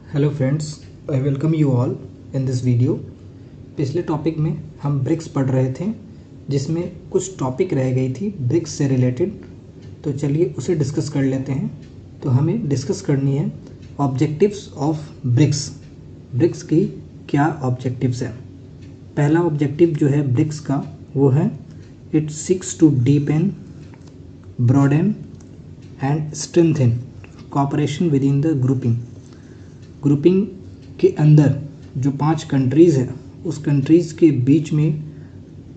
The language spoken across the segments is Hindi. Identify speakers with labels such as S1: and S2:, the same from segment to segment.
S1: Hello friends, I welcome you all in this video. पिछले टॉपिक में हम ब्रिक्स पढ़ रहे थे, जिसमें कुछ टॉपिक रह गई थी ब्रिक्स से रिलेटेड। तो चलिए उसे डिस्कस कर लेते हैं। तो हमें डिस्कस करनी है ऑब्जेक्टिव्स ऑफ ब्रिक्स। ब्रिक्स की क्या ऑब्जेक्टिव्स हैं। पहला ऑब्जेक्टिव जो है ब्रिक्स का वो है it seeks to deepen, broaden and strengthen cooperation within the grouping के अंदर जो 5 कंट्रीज़ हैं उस कंट्रीज़ के बीच में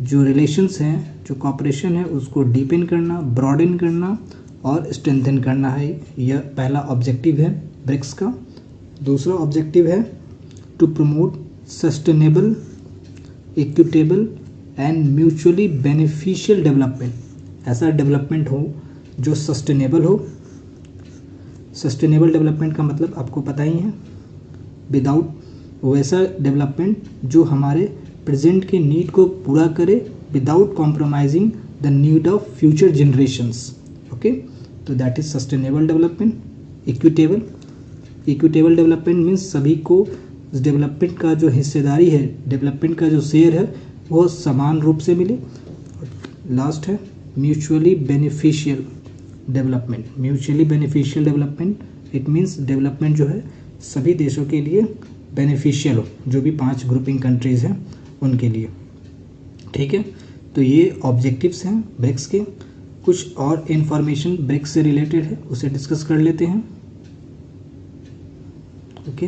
S1: जो रिलेशंस हैं, जो कोऑपरेशन है, उसको डीपेन करना, ब्रॉडन करना और स्ट्रेंथन करना है। यह पहला ऑब्जेक्टिव है ब्रिक्स का। दूसरा ऑब्जेक्टिव है to promote sustainable, equitable and mutually beneficial development. ऐसा डेवलपमेंट हो जो सस्टेनेबल हो। सस्टेनेबल डेवलपमेंट का मतलब आपको पता ही है, विदाउट वैसा डेवलपमेंट जो हमारे प्रेजेंट के नीड को पूरा करे without compromising the need of future generations. Okay, तो that is sustainable development. Equitable development means सभी को डेवलपमेंट का जो हिस्सेदारी है, डेवलपमेंट का जो शेयर है, वो समान रूप से मिले। लास्ट है mutually beneficial development. Mutually beneficial development it means development जो है सभी देशों के लिए बेनिफिशियल हो, जो भी 5 ग्रुपिंग कंट्रीज़ हैं उनके लिए। ठीक है, तो ये ऑब्जेक्टिव्स हैं ब्रिक्स के। कुछ और इन्फॉर्मेशन ब्रिक्स से रिलेटेड है, उसे डिस्कस कर लेते हैं। Okay,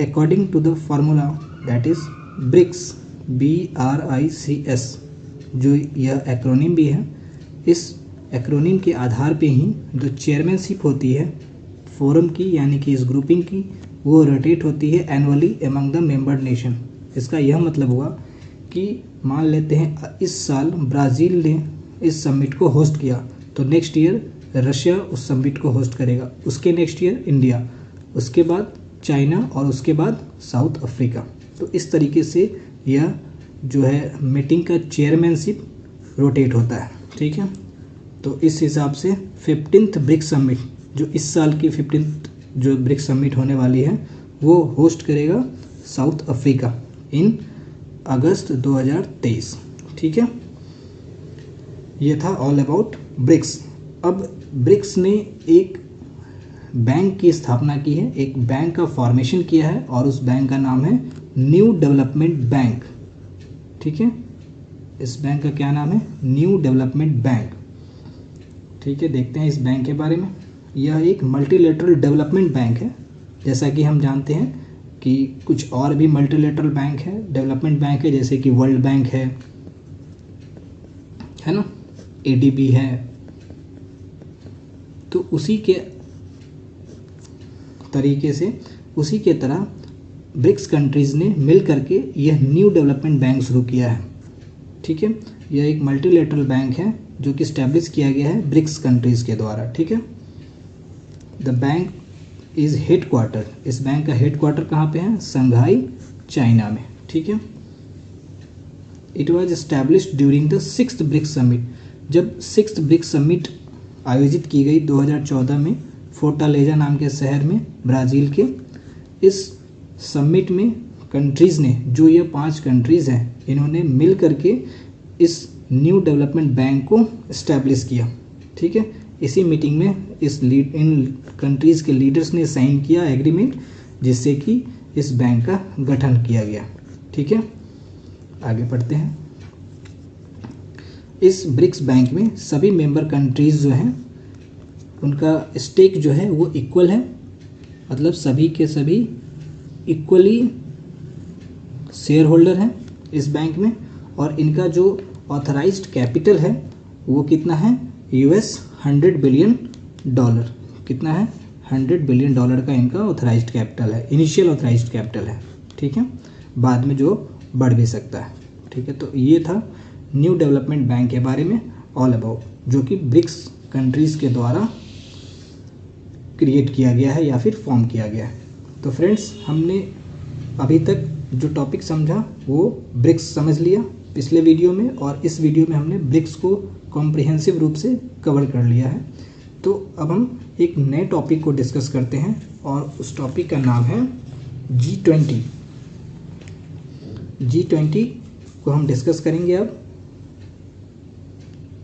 S1: according to the formula that is BRICS, BRICS, जो यह एक्रोनिम भी है, इस एक्रोनिम के आधार पे ही जो चेयरमैनशिप होती है फोरम की, यानी कि इस ग्रुपिंग की, वो रोटेट होती है annually among the member nation. इसका यह मतलब हुआ कि मान लेते हैं इस साल ब्राज़ील ने इस समिट को होस्ट किया, तो नेक्स्ट ईयर रशिया उस समिट को होस्ट करेगा, उसके नेक्स्ट ईयर इंडिया, उसके बाद चाइना और उसके बाद साउथ अफ्रीका। तो इस तरीके से यह जो है मीटिंग का चेयरमैनशिप रोटेट होता है। ठीक है, तो इस हिसाब से 15th ब्रिक्स समिट, जो इस साल की 15th जो ब्रिक्स समिट होने वाली है, वो होस्ट करेगा साउथ अफ्रीका इन अगस्त 2023। ठीक है, ये था ऑल अबाउट ब्रिक्स। अब ब्रिक्स ने एक बैंक की स्थापना की है, एक बैंक का फॉर्मेशन किया है, और उस बैंक का नाम है न्यू डेवलपमेंट बैंक। ठीक है, इस बैंक का क्या नाम है? New development bank. ठीक है, देखते हैं इस बैंक के बारे में। यह एक मल्टीलेटरल डेवलपमेंट बैंक है। जैसा कि हम जानते हैं कि कुछ और भी मल्टीलेटरल बैंक है, डेवलपमेंट बैंक है, जैसे कि वर्ल्ड बैंक है ना, ADB है। तो उसी के तरीके से, उसी के तरह ब्रिक्स कंट्रीज़ ने मिल करके यह न्यू डेवलपमेंट बैंक शुरू किया है। ठीक है, यह एक मल्टीलेटरल बैंक है जो कि स्टैब्लिश किया गया है ब्रिक्स कंट्रीज़ के द्वारा। ठीक है, द बैंक इज़ हेडक्वार्टर, इस बैंक का हेडक्वार्टर कहाँ पे है? संघाई, चाइना में। ठीक है, it was established during the 6th BRICS summit. जब 6th ब्रिक्स समिट आयोजित की गई 2014 में फोर्टालेजा नाम के शहर में, ब्राज़ील के, इस समिट में कंट्रीज़ ने, जो ये 5 कंट्रीज़ हैं, इन्होंने मिल करके इस न्यू डेवलपमेंट बैंक को इस्टेब्लिश किया। ठीक है, इसी मीटिंग में इन कंट्रीज़ के लीडर्स ने साइन किया एग्रीमेंट, जिससे कि इस बैंक का गठन किया गया। ठीक है, आगे बढ़ते हैं। इस ब्रिक्स बैंक में सभी मेंबर कंट्रीज़ जो हैं उनका स्टेक जो है वो इक्वल है, मतलब सभी के सभी इक्वली शेयर होल्डर हैं इस बैंक में। और इनका जो ऑथराइज्ड कैपिटल है वो कितना है? $100 बिलियन। कितना है? $100 बिलियन का इनका ऑथराइज्ड कैपिटल है, इनिशियल ऑथराइज्ड कैपिटल है। ठीक है, बाद में जो बढ़ भी सकता है। ठीक है, तो ये था न्यू डेवलपमेंट बैंक के बारे में ऑल अबाउट, जो कि ब्रिक्स कंट्रीज़ के द्वारा क्रिएट किया गया है या फिर फॉर्म किया गया है। तो फ्रेंड्स, हमने अभी तक जो टॉपिक समझा वो ब्रिक्स समझ लिया पिछले वीडियो में, और इस वीडियो में हमने ब्रिक्स को कॉम्प्रिहेंसिव रूप से कवर कर लिया है। तो अब हम एक नए टॉपिक को डिस्कस करते हैं और उस टॉपिक का नाम है G20। G20 को हम डिस्कस करेंगे अब।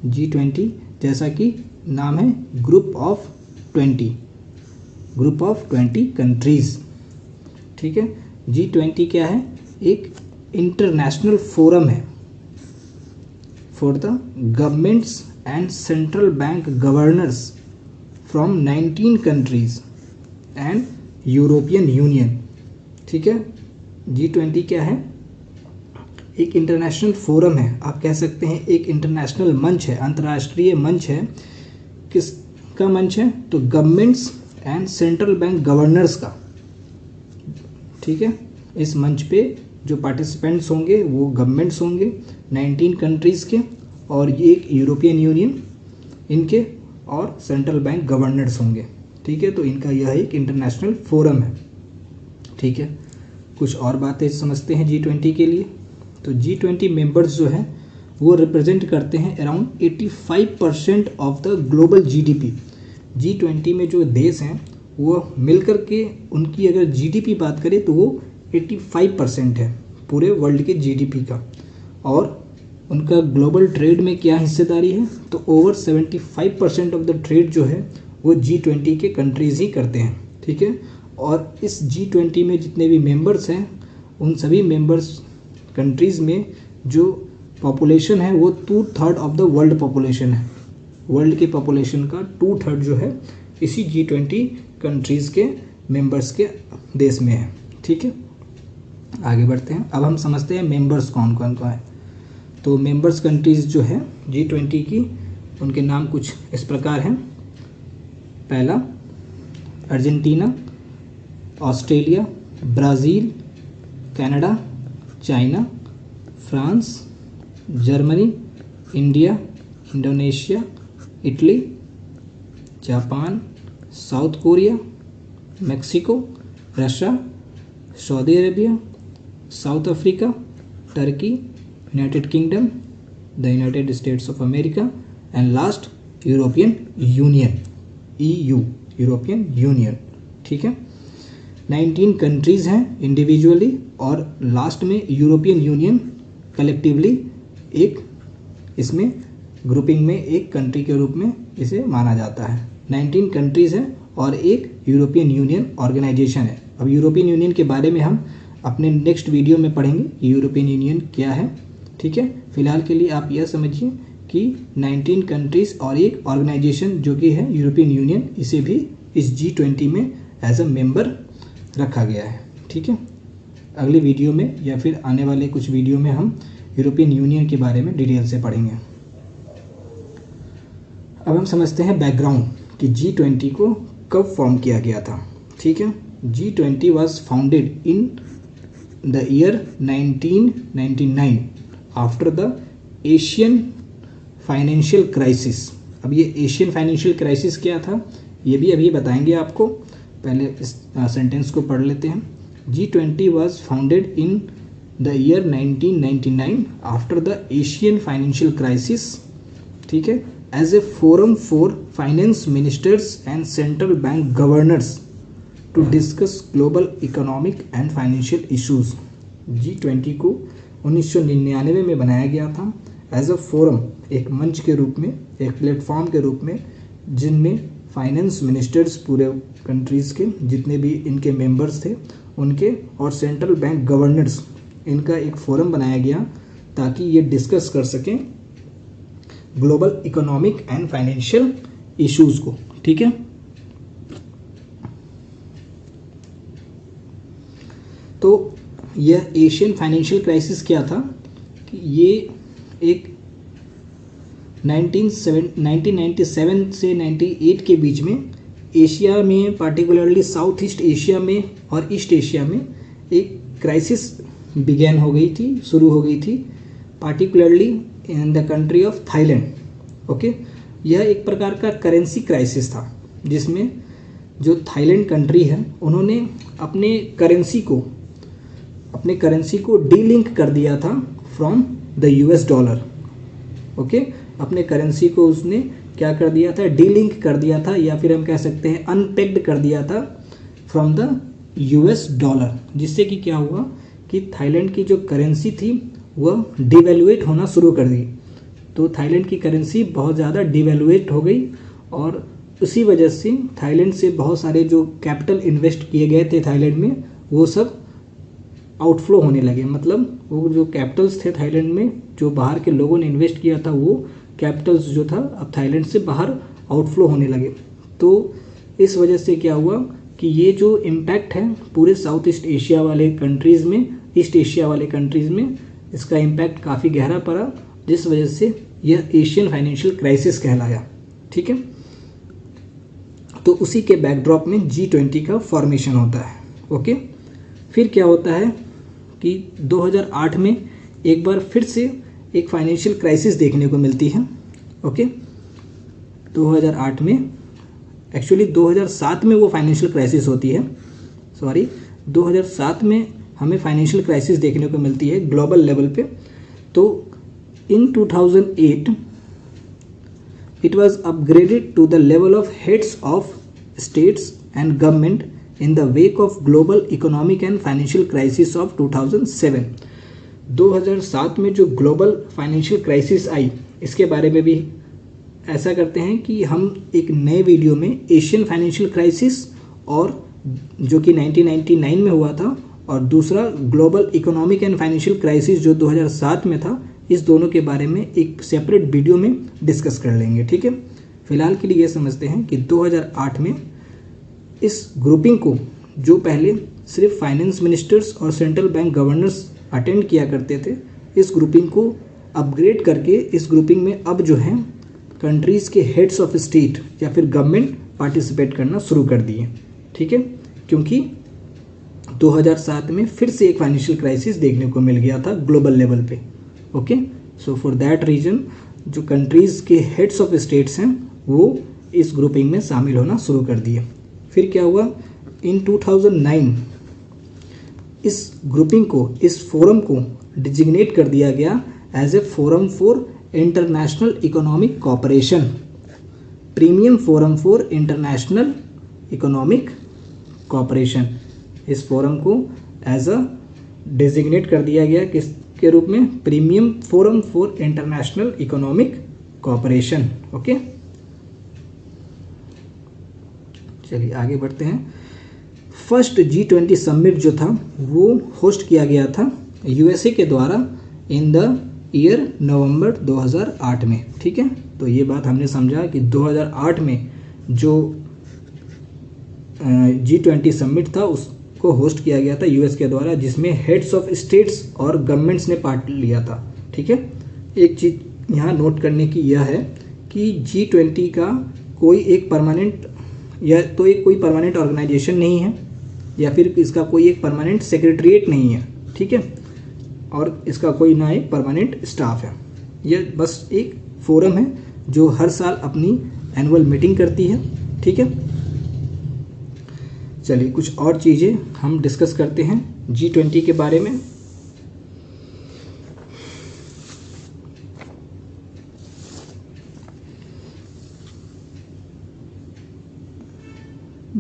S1: G20 जैसा कि नाम है ग्रुप ऑफ 20 कंट्रीज़। ठीक है, G20 क्या है? एक इंटरनेशनल फोरम है for the governments and central bank governors from 19 countries and European union. ठीक है, G20 क्या है? एक इंटरनेशनल फोरम है, आप कह सकते हैं एक इंटरनेशनल मंच है, अंतर्राष्ट्रीय मंच है। किसका मंच है? तो governments and central bank governors का। ठीक है, इस मंच पे जो पार्टिसिपेंट्स होंगे वो गवर्नमेंट्स होंगे 19 कंट्रीज़ के, और ये एक यूरोपियन यूनियन इनके, और सेंट्रल बैंक गवर्नर्स होंगे। ठीक है, तो इनका यह एक इंटरनेशनल फोरम है। ठीक है, कुछ और बातें समझते हैं G20 के लिए। तो G20 मेंबर्स जो हैं वो रिप्रेजेंट करते हैं around 85% of the global GDP। G20 में जो देश हैं वो मिलकर के उनकी अगर GDP बात करें तो वो 85% है पूरे वर्ल्ड के GDP का। और उनका ग्लोबल ट्रेड में क्या हिस्सेदारी है? तो ओवर 75% ऑफ द ट्रेड जो है वो G20 के कंट्रीज़ ही करते हैं। ठीक है, और इस G20 में जितने भी मेंबर्स हैं उन सभी मेंबर्स कंट्रीज़ में जो पॉपुलेशन है वो 2/3 ऑफ द वर्ल्ड पॉपुलेशन है। वर्ल्ड की पॉपुलेशन का 2/3 जो है इसी G20 कंट्रीज़ के मेंबर्स के देश में है। ठीक है, आगे बढ़ते हैं। अब हम समझते हैं मेंबर्स कौन कौन का है। तो मेंबर्स कंट्रीज़ जो है G20 की, उनके नाम कुछ इस प्रकार हैं। पहला Argentina, Australia, Brazil, Canada, China, France, Germany, India, Indonesia, Italy, Japan, south Korea, Mexico, Russia, Saudi Arabia, south Africa, Turkey, United kingdom, the United states of America, and last European union, EU, European union. ठीक है, 19 कंट्रीज़ हैं इंडिविजुअली, और लास्ट में यूरोपियन यूनियन कलेक्टिवली एक इसमें ग्रुपिंग में एक कंट्री के रूप में इसे माना जाता है। 19 कंट्रीज़ हैं और एक यूरोपियन यूनियन ऑर्गेनाइजेशन है। अब यूरोपियन यूनियन के बारे में हम अपने नेक्स्ट वीडियो में पढ़ेंगे कि यूरोपियन यूनियन क्या है। ठीक है, फिलहाल के लिए आप यह समझिए कि 19 कंट्रीज़ और एक ऑर्गेनाइजेशन जो कि है यूरोपियन यूनियन, इसे भी इस G20 में एज अ मेंबर रखा गया है। ठीक है, अगले वीडियो में या फिर आने वाले कुछ वीडियो में हम यूरोपियन यूनियन के बारे में डिटेल से पढ़ेंगे। अब हम समझते हैं बैकग्राउंड कि G20 को कब फॉर्म किया गया था। ठीक है, G20 was founded in the year 1999 after the Asian financial crisis. अब ये एशियन फाइनेंशियल क्राइसिस क्या था ये भी अभी बताएंगे आपको, पहले इस सेंटेंस को पढ़ लेते हैं। G20 was founded in the year 1999 after the Asian financial crisis, ठीक है, as a forum for finance ministers and central bank governors to discuss global economic and financial issues। G20 को 1999 में बनाया गया था एज अ फोरम, एक मंच के रूप में, एक प्लेटफॉर्म के रूप में, जिनमें फाइनेंस मिनिस्टर्स पूरे कंट्रीज़ के जितने भी इनके मेंबर्स थे उनके, और सेंट्रल बैंक गवर्नर्स, इनका एक फोरम बनाया गया ताकि ये डिस्कस कर सकें global economic and financial issues को। ठीक है, तो यह एशियन फाइनेंशियल क्राइसिस क्या था कि ये एक 1997 से 98 के बीच में एशिया में, पार्टिकुलरली साउथ ईस्ट एशिया में और ईस्ट एशिया में एक क्राइसिस बिगैन हो गई थी, शुरू हो गई थी, particularly in the country of Thailand. Okay, यह एक प्रकार का करेंसी क्राइसिस था जिसमें जो थाईलैंड कंट्री है उन्होंने अपने करेंसी को डीलिंक कर दिया था from the US dollar. Okay, अपने करेंसी को उसने क्या कर दिया था, डीलिंक कर दिया था, या फिर हम कह सकते हैं अनपेक्ड कर दिया था फ्रॉम द यूएस डॉलर, जिससे कि क्या हुआ कि थाईलैंड की जो करेंसी थी वह डिवैल्यूएट होना शुरू कर दी। तो थाईलैंड की करेंसी बहुत ज़्यादा डिवैल्यूएट हो गई और उसी वजह से थाईलैंड से बहुत सारे जो कैपिटल इन्वेस्ट किए गए थे थाईलैंड में वो सब आउटफ्लो होने लगे। मतलब वो जो कैपिटल्स थे थाईलैंड में, जो बाहर के लोगों ने इन्वेस्ट किया था, वो कैपिटल्स जो था अब थाईलैंड से बाहर आउटफ्लो होने लगे। तो इस वजह से क्या हुआ कि ये जो इम्पैक्ट है पूरे साउथ ईस्ट एशिया वाले कंट्रीज़ में, ईस्ट एशिया वाले कंट्रीज़ में, इसका इम्पैक्ट काफ़ी गहरा पड़ा, जिस वजह से यह एशियन फाइनेंशियल क्राइसिस कहलाया। ठीक है, तो उसी के बैकड्रॉप में G20 का फॉर्मेशन होता है। ओके, फिर क्या होता है कि 2008 में एक बार फिर से एक फाइनेंशियल क्राइसिस देखने को मिलती है। ओके, 2008 में, एक्चुअली 2007 में वो फाइनेंशियल क्राइसिस होती है, 2007 में हमें फाइनेंशियल क्राइसिस देखने को मिलती है ग्लोबल लेवल पे। तो इन 2008 it was upgraded to the level of heads of states and government in the wake of global economic and financial crisis of 2007। 2007 में जो ग्लोबल फाइनेंशियल क्राइसिस आई, इसके बारे में भी ऐसा करते हैं कि हम एक नए वीडियो में एशियन फाइनेंशियल क्राइसिस और जो कि 1999 में हुआ था, और दूसरा global economic and financial crisis जो 2007 में था, इस दोनों के बारे में एक सेपरेट वीडियो में डिस्कस कर लेंगे। ठीक है, फिलहाल के लिए ये समझते हैं कि 2008 में इस ग्रुपिंग को, जो पहले सिर्फ फाइनेंस मिनिस्टर्स और सेंट्रल बैंक गवर्नर्स अटेंड किया करते थे, इस ग्रुपिंग को अपग्रेड करके इस ग्रुपिंग में अब जो है कंट्रीज़ के हेड्स ऑफ स्टेट या फिर गवर्नमेंट पार्टिसिपेट करना शुरू कर दिए। ठीक है, क्योंकि 2007 में फिर से एक फाइनेंशियल क्राइसिस देखने को मिल गया था ग्लोबल लेवल पे। Okay, so for that reason जो कंट्रीज़ के हेड्स ऑफ स्टेट्स हैं वो इस ग्रुपिंग में शामिल होना शुरू कर दिए। फिर क्या हुआ, इन 2009 इस ग्रुपिंग को, इस फोरम को डिजिग्नेट कर दिया गया as a forum for international economic cooperation, premium forum for international economic cooperation. इस फोरम को एज अ डिजिग्नेट कर दिया गया किस के रूप में, premium forum for international economic cooperation. Okay, चलिए आगे बढ़ते हैं। फर्स्ट G20 समिट जो था वो होस्ट किया गया था यूएसए के द्वारा इन द ईयर नवंबर 2008 में। ठीक है, तो ये बात हमने समझा कि 2008 में जो G20 समिट था उसको होस्ट किया गया था यूएस के द्वारा, जिसमें हेड्स ऑफ स्टेट्स और गवर्नमेंट्स ने पार्ट लिया था। ठीक है, एक चीज़ यहाँ नोट करने की यह है कि G20 का कोई एक परमानेंट या तो एक कोई परमानेंट ऑर्गेनाइजेशन नहीं है, या फिर इसका कोई एक परमानेंट सेक्रेटरीट नहीं है। ठीक है, और इसका कोई ना एक परमानेंट स्टाफ है। यह बस एक फोरम है जो हर साल अपनी एनुअल मीटिंग करती है। ठीक है, चलिए कुछ और चीज़ें हम डिस्कस करते हैं G20 के बारे में।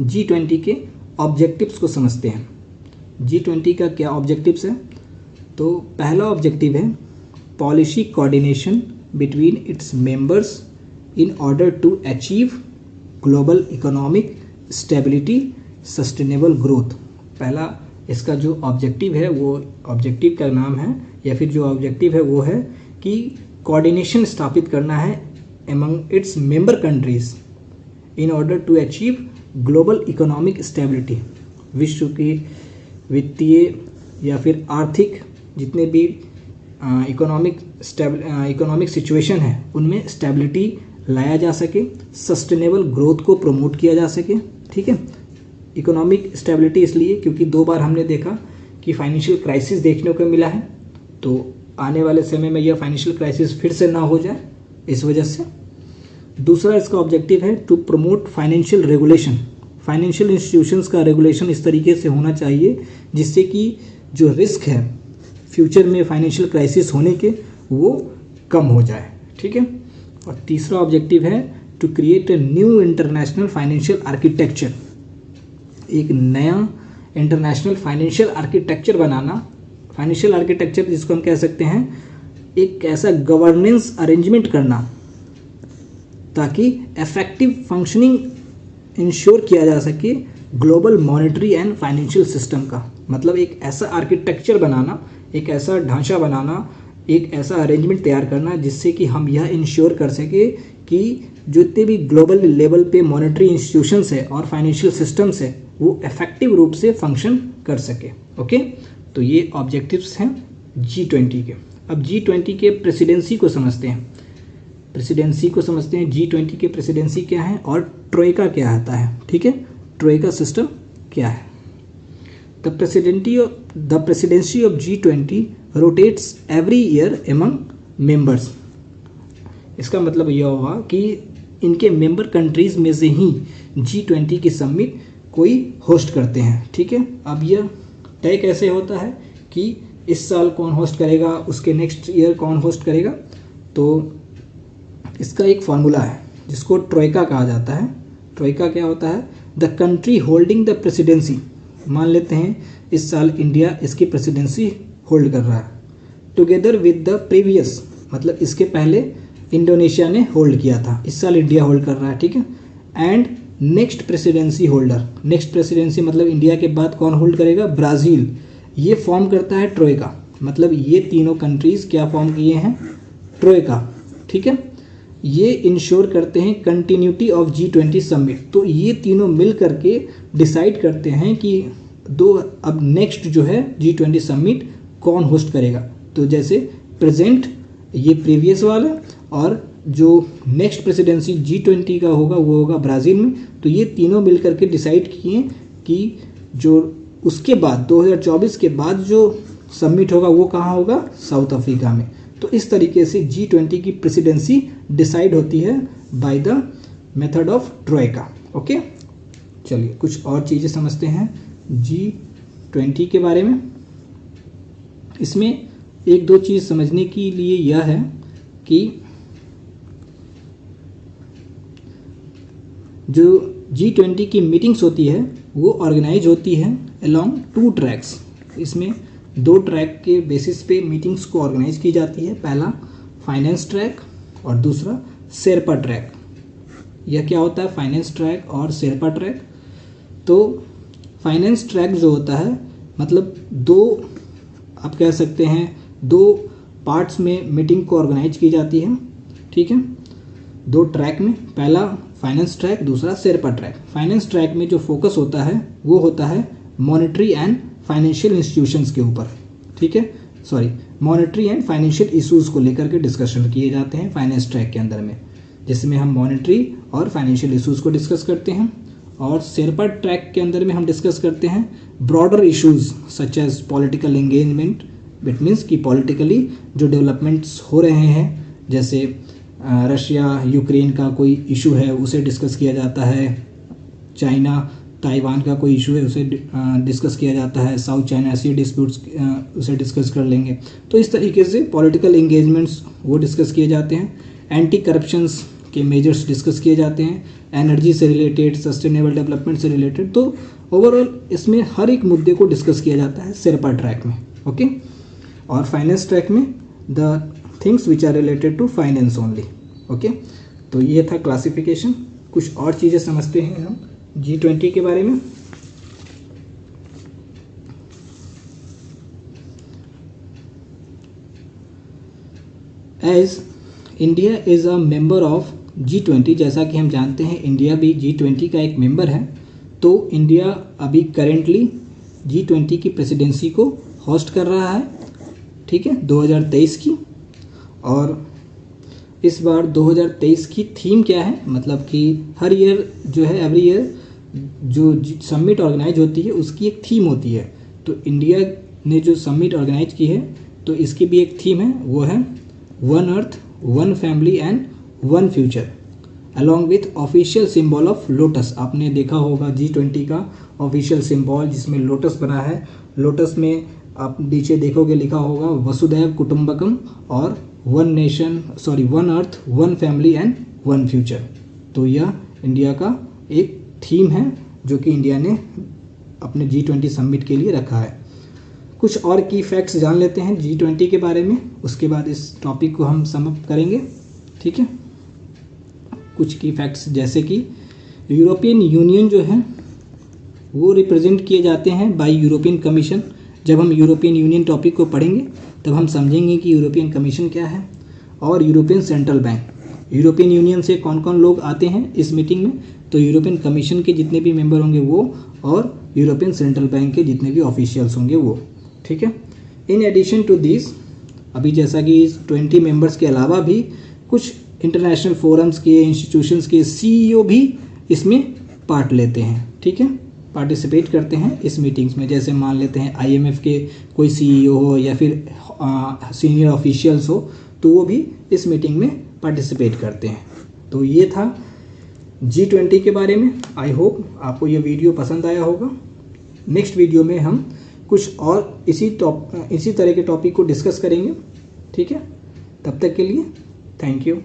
S1: G20 के ऑब्जेक्टिव्स को समझते हैं। G20 का क्या ऑब्जेक्टिव्स है? तो पहला ऑब्जेक्टिव है policy coordination between its members in order to achieve global economic stability sustainable growth. पहला इसका जो ऑब्जेक्टिव है, वो ऑब्जेक्टिव का नाम है या फिर जो ऑब्जेक्टिव है वो है कि कोऑर्डिनेशन स्थापित करना है among its member countries in order to achieve global economic stability. विश्व की वित्तीय या फिर आर्थिक जितने भी इकोनॉमिक सिचुएशन है उनमें स्टेबिलिटी लाया जा सके, सस्टेनेबल ग्रोथ को प्रमोट किया जा सके। ठीक है, इकोनॉमिक स्टेबिलिटी इसलिए क्योंकि 2 बार हमने देखा कि फाइनेंशियल क्राइसिस देखने को मिला है, तो आने वाले समय में यह फाइनेंशियल क्राइसिस फिर से ना हो जाए इस वजह से। दूसरा इसका ऑब्जेक्टिव है to promote financial regulation. Financial institutions का रेगुलेशन इस तरीके से होना चाहिए जिससे कि जो रिस्क है फ्यूचर में फाइनेंशियल क्राइसिस होने के वो कम हो जाए। ठीक है, और तीसरा ऑब्जेक्टिव है to create a new international financial architecture, एक नया इंटरनेशनल फाइनेंशियल आर्किटेक्चर बनाना। फाइनेंशियल आर्किटेक्चर जिसको हम कह सकते हैं एक ऐसा गवर्नेंस अरेंजमेंट करना ताकि इफेक्टिव फंक्शनिंग इंश्योर किया जा सके global monetary and financial system का। मतलब एक ऐसा आर्किटेक्चर बनाना, एक ऐसा ढांचा बनाना, एक ऐसा अरेंजमेंट तैयार करना जिससे कि हम यह इंश्योर कर सके कि जितने भी ग्लोबल लेवल पे मॉनेटरी इंस्टीट्यूशंस है और फाइनेंशियल सिस्टम्स है वो इफेक्टिव रूप से फंक्शन कर सके। ओके, तो ये ऑब्जेक्टिव्स हैं G20 के। अब G20 के प्रेसिडेंसी को समझते हैं। G20 के प्रेसिडेंसी क्या है और ट्रोइका क्या आता है। ठीक है, ट्रोइका सिस्टम क्या है। The presidency of G20 rotates every year among members. इसका मतलब यह होगा कि इनके मेंबर कंट्रीज़ में से ही G20 की समिट कोई होस्ट करते हैं। ठीक है, अब यह तय कैसे होता है कि इस साल कौन होस्ट करेगा, उसके नेक्स्ट ईयर कौन होस्ट करेगा। तो इसका एक फॉर्मूला है जिसको ट्रोइका कहा जाता है। ट्रोइका क्या होता है, the country holding the presidency. मान लेते हैं इस साल इंडिया इसकी प्रेसिडेंसी होल्ड कर रहा है, टुगेदर विद द प्रीवियस, मतलब इसके पहले इंडोनेशिया ने होल्ड किया था, इस साल इंडिया होल्ड कर रहा है। ठीक है, and next presidency holder, next presidency मतलब इंडिया के बाद कौन होल्ड करेगा, ब्राज़ील। ये फॉर्म करता है ट्रोइका। मतलब ये तीनों कंट्रीज़ क्या फॉर्म किए हैं, ट्रोइका। ठीक है, ये इंश्योर करते हैं कंटिन्यूटी ऑफ G20 समिट। तो ये तीनों मिल करके डिसाइड करते हैं कि अब नेक्स्ट जो है G20 समिट कौन होस्ट करेगा। तो जैसे प्रेजेंट ये प्रीवियस वाला और जो नेक्स्ट प्रेसिडेंसी G20 का होगा वो होगा ब्राज़ील में। तो ये तीनों मिल करके डिसाइड किए कि जो उसके बाद 2024 के बाद जो समिट होगा वो कहाँ होगा, साउथ अफ्रीका में। तो इस तरीके से G20 की प्रेसिडेंसी डिसाइड होती है by the method of Troikaa. Okay, चलिए कुछ और चीज़ें समझते हैं G20 के बारे में। इसमें एक दो चीज़ समझने के लिए यह है कि जो G20 की मीटिंग्स होती है वो ऑर्गेनाइज होती है अलोंग 2 ट्रैक्स। इसमें 2 ट्रैक के बेसिस पे मीटिंग्स को ऑर्गेनाइज की जाती है। पहला फाइनेंस ट्रैक और दूसरा शेरपा ट्रैक। यह क्या होता है, फाइनेंस ट्रैक और शेरपा ट्रैक। तो फाइनेंस ट्रैक जो होता है मतलब 2 आप कह सकते हैं 2 पार्ट्स में मीटिंग को ऑर्गेनाइज की जाती है। ठीक है, 2 ट्रैक में, पहला फाइनेंस ट्रैक, दूसरा शेरपा ट्रैक। फाइनेंस ट्रैक में जो फोकस होता है वो होता है मॉनेटरी एंड फाइनेंशियल इंस्टीट्यूशंस के ऊपर। ठीक है, मॉनेटरी एंड फाइनेंशियल इश्यूज़ को लेकर के डिस्कशन किए जाते हैं फाइनेंस ट्रैक के अंदर में, जिसमें हम मॉनेटरी और फाइनेंशियल इश्यूज़ को डिस्कस करते हैं। और शेरपा ट्रैक के अंदर में हम डिस्कस करते हैं broader issues such as political engagement. It means कि पॉलिटिकली जो डेवलपमेंट्स हो रहे हैं, जैसे रशिया यूक्रेन का कोई इशू है उसे डिस्कस किया जाता है, चाइना ताइवान का कोई इशू है उसे डिस्कस किया जाता है, साउथ चाइना सी डिस्प्यूट्स उसे डिस्कस कर लेंगे। तो इस तरीके से पॉलिटिकल एंगेजमेंट्स वो डिस्कस किए जाते हैं। एंटी करप्शंस के मेजर्स डिस्कस किए जाते हैं, एनर्जी से रिलेटेड, सस्टेनेबल डेवलपमेंट से रिलेटेड। तो ओवरऑल इसमें हर एक मुद्दे को डिस्कस किया जाता है शेरपा ट्रैक में। ओके, और फाइनेंस ट्रैक में the things which are related to finance only. Okay, तो ये था क्लासिफिकेशन। कुछ और चीज़ें समझते हैं हम G20 के बारे में। As India is a member of G20, जैसा कि हम जानते हैं इंडिया भी G20 का एक मेंबर है। तो इंडिया अभी करेंटली G20 की प्रेसिडेंसी को होस्ट कर रहा है। ठीक है, 2023 की। और इस बार 2023 की थीम क्या है, मतलब कि हर ईयर जो है एवरी ईयर जो समिट ऑर्गेनाइज होती है उसकी एक थीम होती है। तो इंडिया ने जो समिट ऑर्गेनाइज की है तो इसकी भी एक थीम है, वो है one earth, one family and one future, along with official symbol of lotus. आपने देखा होगा G20 का ऑफिशियल सिंबल जिसमें लोटस बना है। लोटस में आप नीचे देखोगे लिखा होगा वसुधैव कुटुंबकम और one earth, one family and one future. तो यह इंडिया का एक थीम है जो कि इंडिया ने अपने G20 समिट के लिए रखा है। कुछ और की फैक्ट्स जान लेते हैं G20 के बारे में, उसके बाद इस टॉपिक को हम सम अप करेंगे। ठीक है, कुछ की फैक्ट्स जैसे कि यूरोपियन यूनियन जो है वो रिप्रेजेंट किए जाते हैं बाय यूरोपियन कमीशन। जब हम यूरोपियन यूनियन टॉपिक को पढ़ेंगे तब हम समझेंगे कि यूरोपियन कमीशन क्या है। और European central bank, European union से कौन कौन लोग आते हैं इस मीटिंग में, तो यूरोपियन कमीशन के जितने भी मेंबर होंगे वो, और यूरोपियन सेंट्रल बैंक के जितने भी ऑफिशियल्स होंगे वो। ठीक है, इन एडिशन टू दिस, अभी जैसा कि 20 मेंबर्स के अलावा भी कुछ इंटरनेशनल फोरम्स के, इंस्टीट्यूशंस के CEO भी इसमें पार्ट लेते हैं। ठीक है, पार्टिसिपेट करते हैं इस मीटिंग्स में। जैसे मान लेते हैं IMF के कोई CEO हो या फिर सीनियर ऑफिशियल्स हो, तो वो भी इस मीटिंग में पार्टिसिपेट करते हैं। तो ये था G20 के बारे में। आई होप आपको ये वीडियो पसंद आया होगा। नेक्स्ट वीडियो में हम कुछ और इसी तरह के टॉपिक को डिस्कस करेंगे। ठीक है, तब तक के लिए थैंक यू।